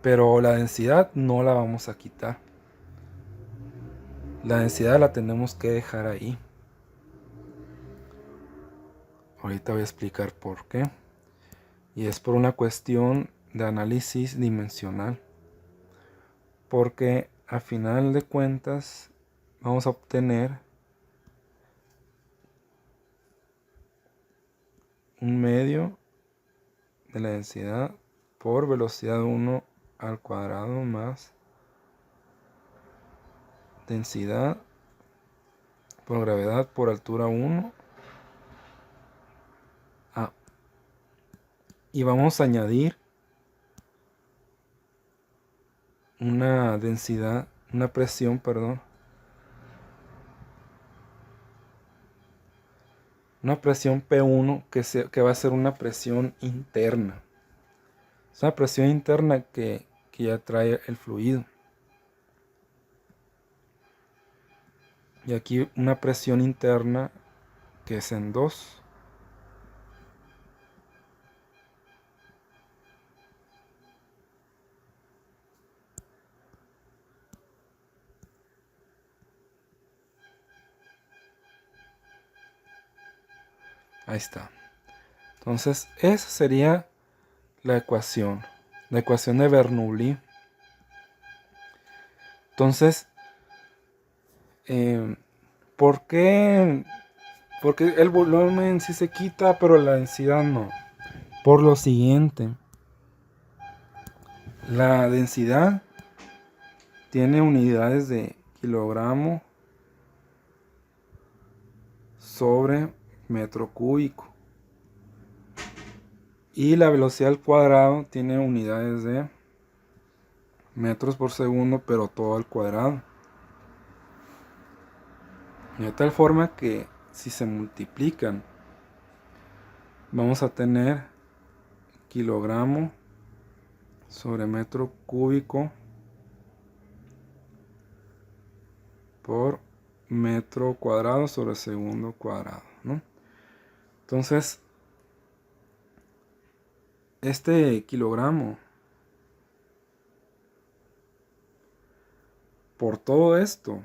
Pero la densidad no la vamos a quitar. La densidad la tenemos que dejar ahí. Ahorita voy a explicar por qué. Y es por una cuestión de análisis dimensional. Porque a final de cuentas vamos a obtener un medio de la densidad por velocidad 1 al cuadrado más densidad por gravedad por altura 1. Y vamos a añadir una densidad, una presión, perdón. Una presión P1 que va a ser una presión interna. Es una presión interna que ya trae el fluido. Y aquí una presión interna que es en 2. Ahí está. Entonces esa sería la ecuación de Bernoulli. Entonces, ¿por qué? Porque el volumen sí se quita, pero la densidad no. Por lo siguiente, la densidad tiene unidades de kilogramo sobre metro cúbico. Y la velocidad al cuadrado tiene unidades de metros por segundo, pero todo al cuadrado. De tal forma que si se multiplican, vamos a tener kilogramo sobre metro cúbico por metro cuadrado sobre segundo cuadrado, ¿no? Entonces, este kilogramo por todo esto,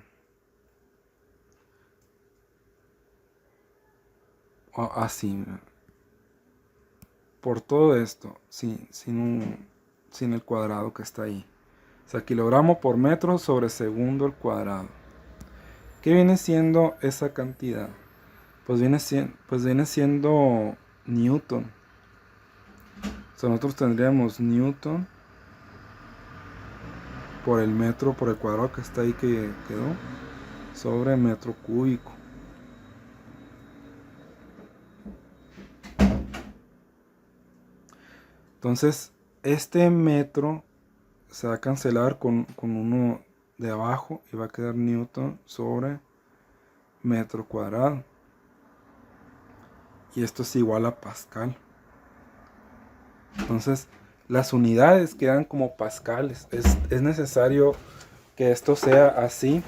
así, por todo esto, sin el cuadrado que está ahí. O sea, kilogramo por metro sobre segundo al cuadrado. ¿Qué viene siendo esa cantidad? Pues viene siendo Newton. O sea, nosotros tendríamos Newton por el metro, por el cuadrado que está ahí que quedó, sobre metro cúbico. Entonces, este metro se va a cancelar con uno de abajo y va a quedar Newton sobre metro cuadrado. Y esto es igual a Pascal. Entonces, las unidades quedan como pascales. Es necesario que esto sea así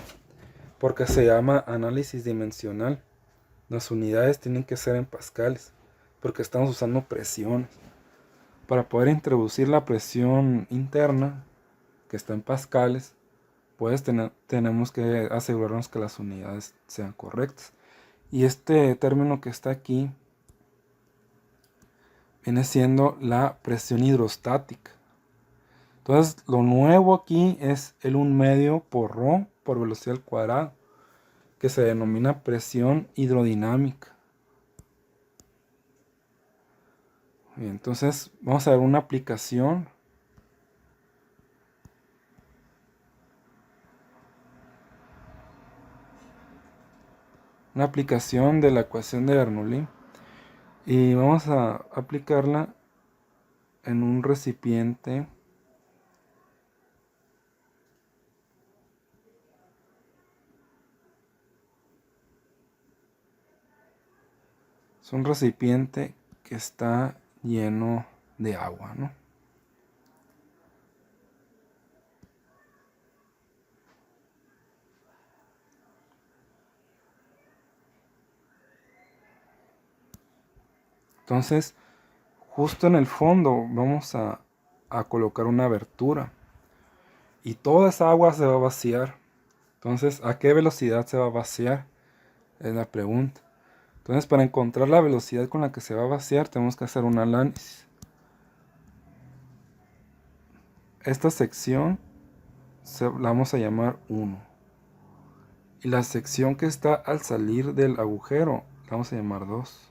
porque se llama análisis dimensional. Las unidades tienen que ser en pascales, porque estamos usando presiones. Para poder introducir la presión interna, que está en pascales, pues tenemos que asegurarnos que las unidades sean correctas. Y este término que está aquí viene siendo la presión hidrostática. Entonces, lo nuevo aquí es el 1/2 por ρ por velocidad al cuadrado, que se denomina presión hidrodinámica. Bien, entonces, vamos a ver una aplicación. Una aplicación de la ecuación de Bernoulli. Y vamos a aplicarla en un recipiente es un recipiente que está lleno de agua, ¿no? Entonces, justo en el fondo vamos a colocar una abertura y toda esa agua se va a vaciar. Entonces, ¿a qué velocidad se va a vaciar? Es la pregunta. Entonces, para encontrar la velocidad con la que se va a vaciar, tenemos que hacer un análisis. Esta sección la vamos a llamar 1. Y la sección que está al salir del agujero la vamos a llamar 2.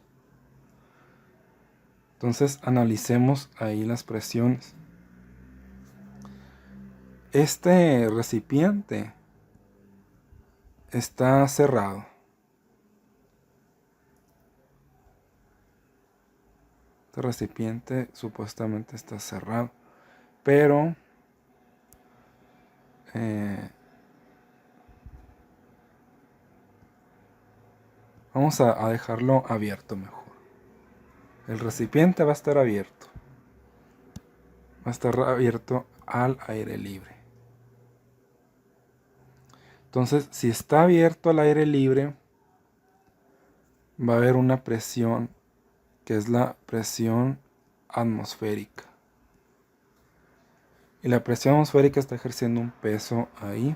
Entonces, analicemos ahí las presiones. Este recipiente está cerrado. Este recipiente supuestamente está cerrado, pero vamos a dejarlo abierto mejor. El recipiente va a estar abierto. Va a estar abierto al aire libre. Entonces, si está abierto al aire libre, va a haber una presión que es la presión atmosférica. Y la presión atmosférica está ejerciendo un peso ahí.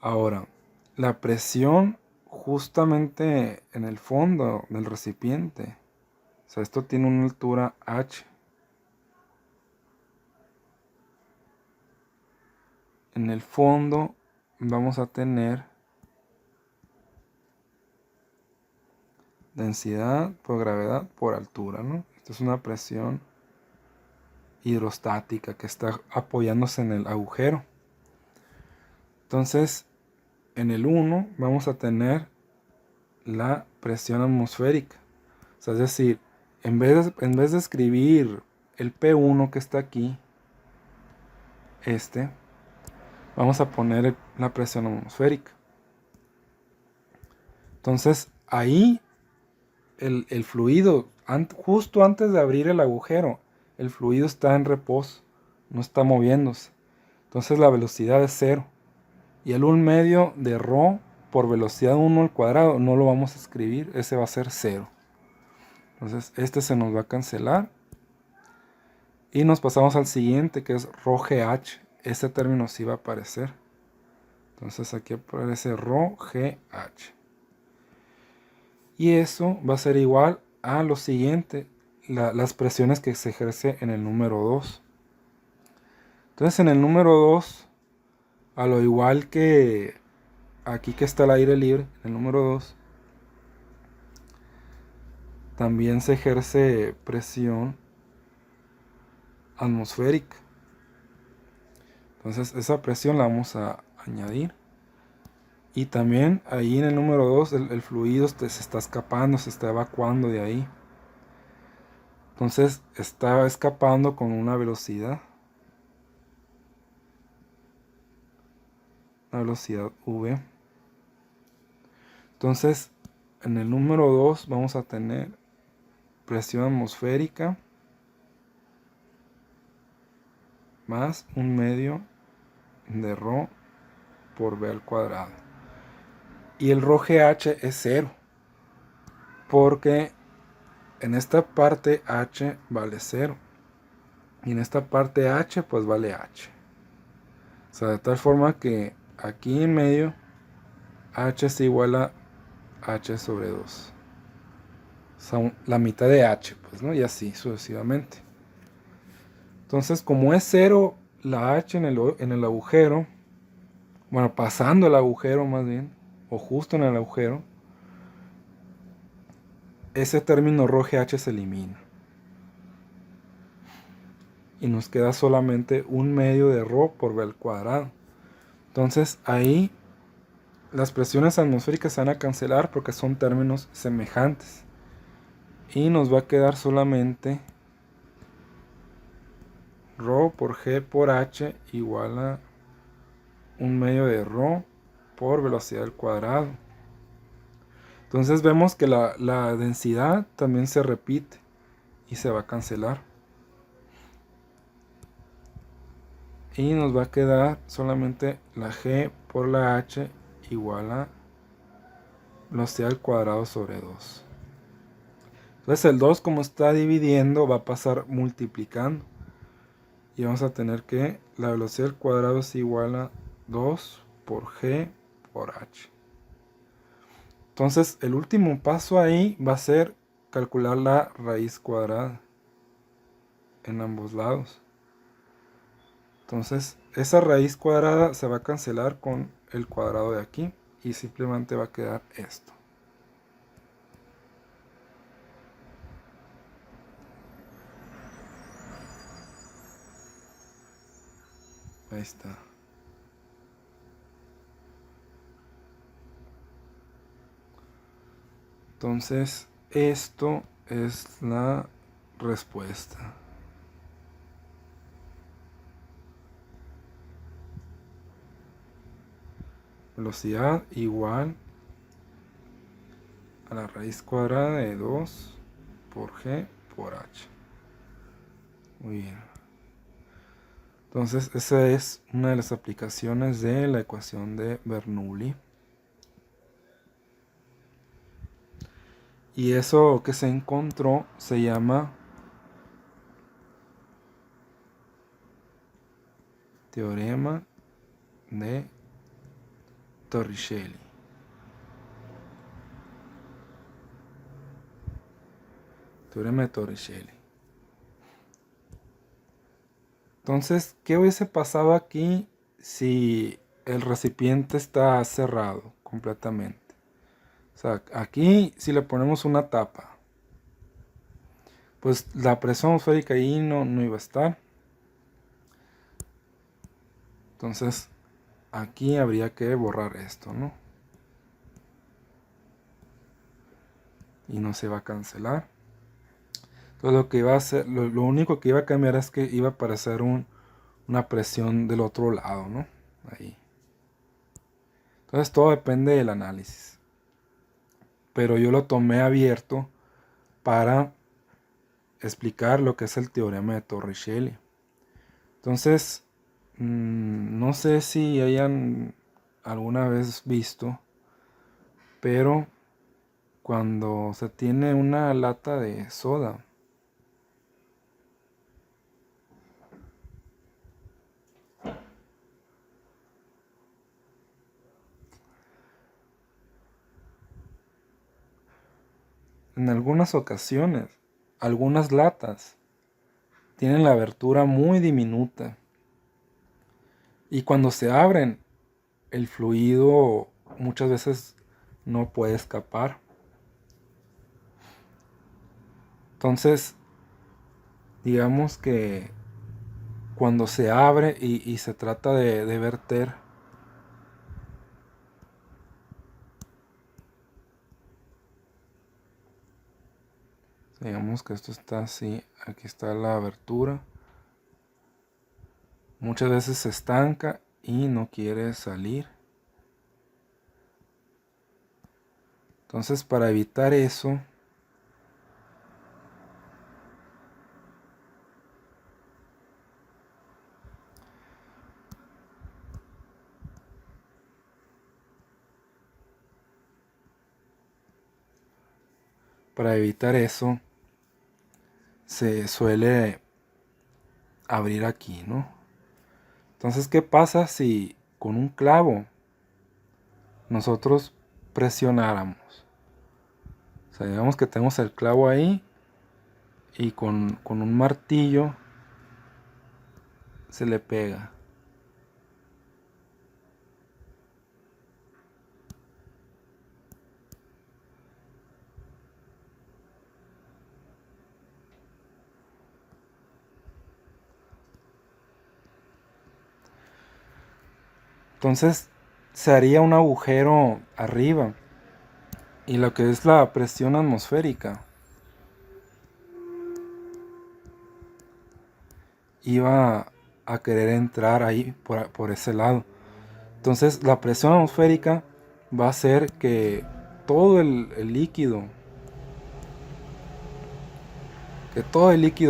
Ahora, la presión justamente en el fondo del recipiente, o sea, esto tiene una altura h. En el fondo vamos a tener densidad por gravedad por altura, ¿no? Esto es una presión hidrostática que está apoyándose en el agujero. Entonces, en el 1 vamos a tener la presión atmosférica. O sea, es decir, en vez de escribir el P1 que está aquí, vamos a poner la presión atmosférica. Entonces, ahí el fluido, justo antes de abrir el agujero, el fluido está en reposo, no está moviéndose. Entonces la velocidad es 0. Y el 1/2 de ρ por velocidad 1 al cuadrado no lo vamos a escribir, ese va a ser 0. Entonces este se nos va a cancelar. Y nos pasamos al siguiente, que es ρgh. Este término sí va a aparecer. Entonces aquí aparece ρgh. Y eso va a ser igual a lo siguiente, las presiones que se ejerce en el número 2. Entonces en el número 2, a lo igual que aquí que está el aire libre, en el número 2, también se ejerce presión atmosférica. Entonces esa presión la vamos a añadir. Y también ahí en el número 2 el fluido se está escapando, se está evacuando de ahí. Entonces está escapando con una velocidad v. Entonces en el número 2 vamos a tener presión atmosférica más 1/2 de ρ por v al cuadrado. Y el ρgh es 0, porque en esta parte h vale 0 y en esta parte h pues vale h. O sea, de tal forma que aquí en medio h es igual a h sobre 2. O sea, la mitad de h, pues, ¿no? Y así sucesivamente. Entonces, como es 0 la h en el agujero, bueno, pasando el agujero más bien, o justo en el agujero, ese término ρgh se elimina. Y nos queda solamente 1/2 de ρ por v al cuadrado. Entonces ahí las presiones atmosféricas se van a cancelar porque son términos semejantes. Y nos va a quedar solamente ρ por g por h igual a 1/2 de ρ por velocidad al cuadrado. Entonces vemos que la densidad también se repite y se va a cancelar. Y nos va a quedar solamente la g por la h igual a velocidad al cuadrado sobre 2. Entonces el 2, como está dividiendo, va a pasar multiplicando. Y vamos a tener que la velocidad al cuadrado es igual a 2 por g por h. Entonces el último paso ahí va a ser calcular la raíz cuadrada en ambos lados. Entonces esa raíz cuadrada se va a cancelar con el cuadrado de aquí y simplemente va a quedar esto. Ahí está. Entonces esto es la respuesta. Velocidad igual a la raíz cuadrada de 2 por g por h. Muy bien. Entonces esa es una de las aplicaciones de la ecuación de Bernoulli. Y eso que se encontró se llama teorema de Torricelli. Teorema de Torricelli. Entonces, ¿qué hubiese pasado aquí si el recipiente está cerrado completamente? O sea, aquí si le ponemos una tapa, pues la presión atmosférica ahí no iba a estar. Entonces, aquí habría que borrar esto, ¿no? Y no se va a cancelar. Entonces lo que iba a hacer, lo único que iba a cambiar es que iba a aparecer una presión del otro lado, ¿no? Ahí. Entonces todo depende del análisis. Pero yo lo tomé abierto para explicar lo que es el teorema de Torricelli. Entonces, no sé si hayan alguna vez visto, pero cuando se tiene una lata de soda, en algunas ocasiones, algunas latas tienen la abertura muy diminuta y cuando se abren, el fluido muchas veces no puede escapar. Entonces, digamos que cuando se abre y se trata de verter, digamos que esto está así, aquí está la abertura, muchas veces se estanca y no quiere salir. Entonces, para evitar eso, para evitar eso, se suele abrir aquí, ¿no? Entonces, ¿qué pasa si con un clavo nosotros presionáramos? O sea, digamos que tenemos el clavo ahí y con un martillo se le pega. Entonces se haría un agujero arriba y lo que es la presión atmosférica iba a querer entrar ahí por ese lado. Entonces la presión atmosférica va a hacer que todo el líquido,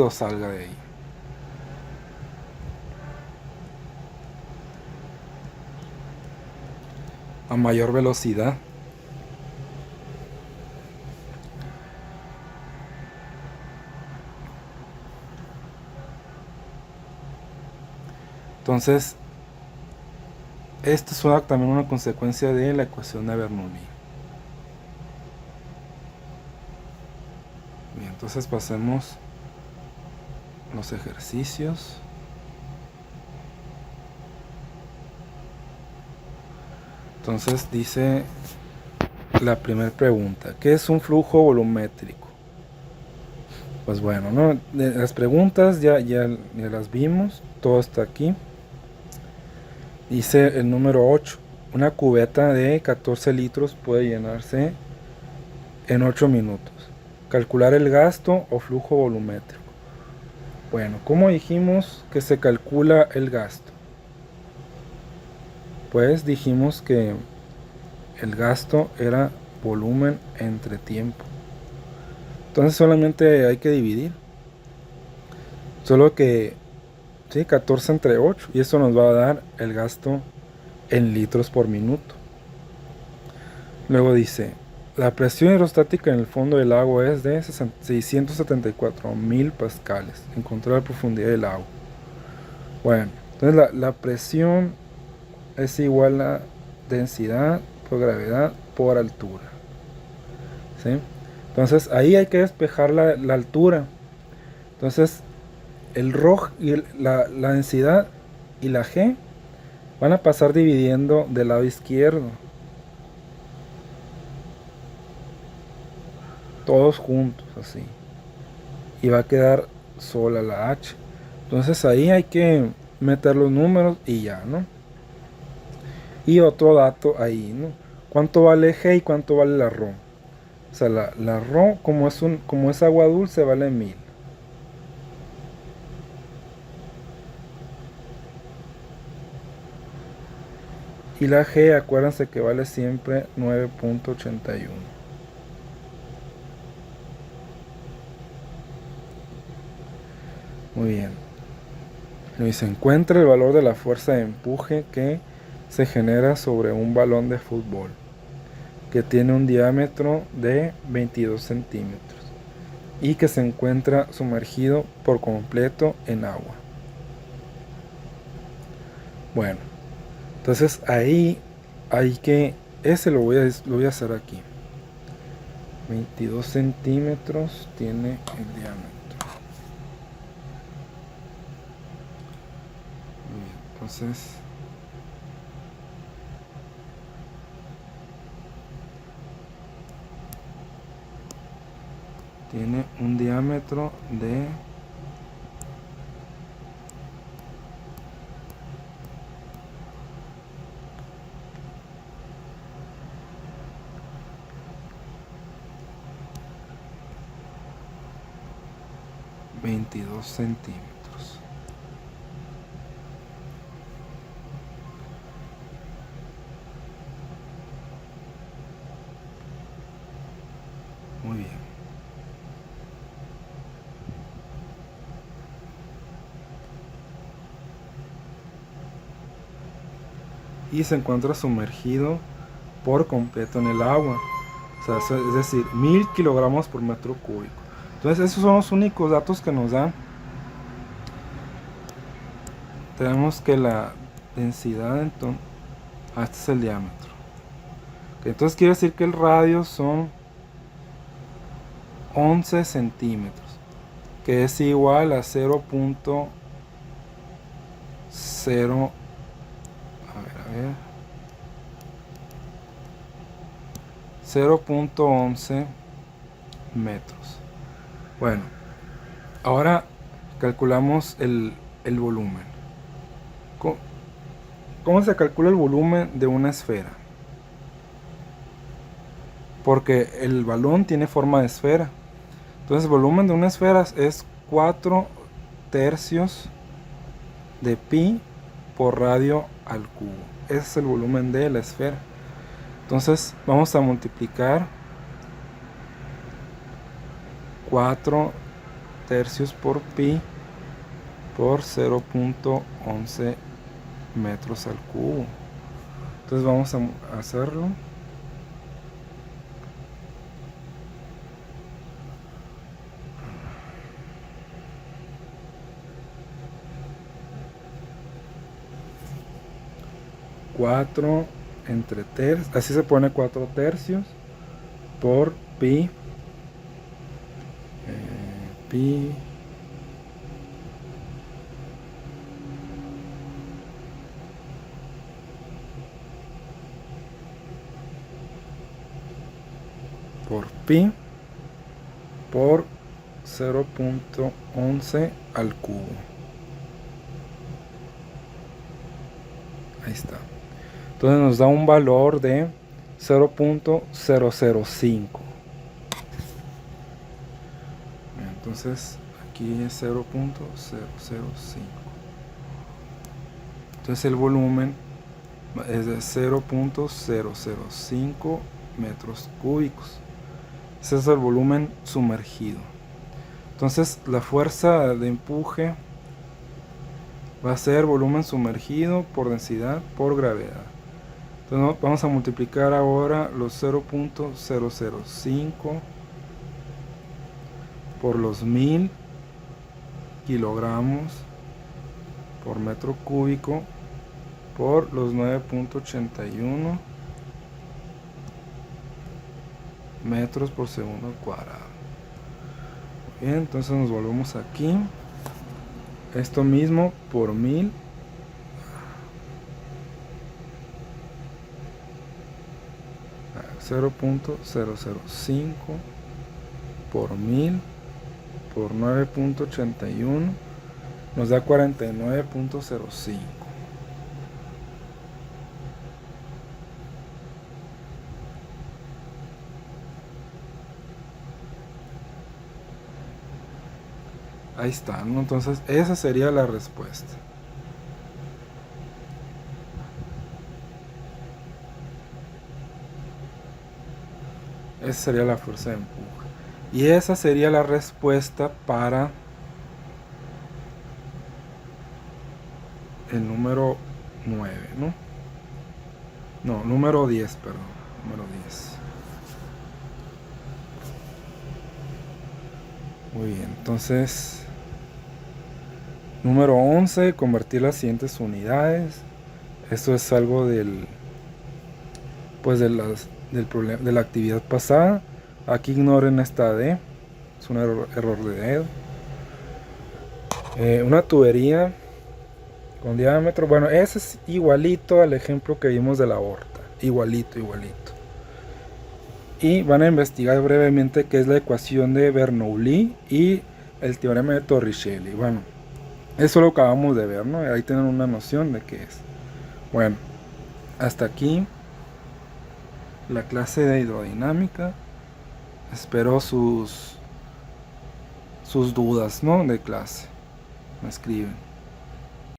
salga de ahí. A mayor velocidad. Entonces, esto es también una consecuencia de la ecuación de Bernoulli. Bien, entonces pasemos los ejercicios. Entonces dice la primera pregunta: ¿qué es un flujo volumétrico? Pues bueno, ¿no? Las preguntas ya las vimos, todo está aquí. Dice el número 8: una cubeta de 14 litros puede llenarse en 8 minutos. Calcular el gasto o flujo volumétrico. Bueno, ¿cómo dijimos que se calcula el gasto? Pues dijimos que el gasto era volumen entre tiempo. Entonces solamente hay que dividir. Solo que, sí, 14 entre 8. Y eso nos va a dar el gasto en litros por minuto. Luego dice: la presión hidrostática en el fondo del agua es de 674.000 pascales. Encontrar la profundidad del agua. Bueno, entonces la presión es igual a densidad por gravedad por altura. ¿Sí? Entonces ahí hay que despejar la altura. Entonces el ρ y la densidad y la g van a pasar dividiendo del lado izquierdo. Todos juntos así. Y va a quedar sola la h. Entonces ahí hay que meter los números y ya, ¿no? Y otro dato ahí, ¿no? ¿Cuánto vale g y cuánto vale la ρ? O sea, la ρ, como es agua dulce, vale 1000. Y la g, acuérdense que vale siempre 9.81. Muy bien. Y se encuentra el valor de la fuerza de empuje que se genera sobre un balón de fútbol, que tiene un diámetro de 22 centímetros y que se encuentra sumergido por completo en agua. Bueno, entonces ahí hay que, ese lo voy a hacer aquí. 22 centímetros tiene el diámetro. Muy bien, entonces tiene un diámetro de 22 centímetros. Muy bien. Y se encuentra sumergido por completo en el agua. O sea, es decir, 1000 kilogramos por metro cúbico. Entonces esos son los únicos datos que nos dan. Tenemos que la densidad, entonces, este es el diámetro. Entonces quiere decir que el radio son 11 centímetros, que es igual a 0.0, a ver, 0.11 metros. Bueno, ahora calculamos el volumen. ¿Cómo se calcula el volumen de una esfera? Porque el balón tiene forma de esfera. Entonces el volumen de una esfera es 4 tercios de pi por radio al cubo. Ese es el volumen de la esfera. Entonces vamos a multiplicar 4 tercios por pi por 0.11 metros al cubo. Entonces vamos a hacerlo. Cuatro entre tercios, así se pone 4 tercios por pi, pi por pi por 0.11 al cubo. Ahí está. Entonces nos da un valor de 0.005. Entonces aquí es 0.005. Entonces el volumen es de 0.005 metros cúbicos. Ese es el volumen sumergido. Entonces la fuerza de empuje va a ser volumen sumergido por densidad por gravedad. Entonces vamos a multiplicar ahora los 0.005 por los 1000 kilogramos por metro cúbico por los 9.81 metros por segundo al cuadrado. Bien, entonces nos volvemos aquí. Esto mismo por 1000 0.005 por 1000 por 9.81 nos da 49.05. Ahí está, ¿no? Entonces esa sería la respuesta. Esa sería la fuerza de empuje. Y esa sería la respuesta para el número 9, ¿no? No, número 10, perdón. Número 10. Muy bien, entonces número 11, convertir las siguientes unidades. Esto es algo del problema de la actividad pasada. Aquí ignoren esta D, es un error de dedo. Una tubería con diámetro, bueno, ese es igualito al ejemplo que vimos de la aorta, igualito. Y van a investigar brevemente qué es la ecuación de Bernoulli y el teorema de Torricelli. Bueno, eso lo acabamos de ver, ¿no? Ahí tienen una noción de qué es. Bueno, hasta aquí la clase de hidrodinámica. Espero sus dudas, ¿no? De clase. Me escriben.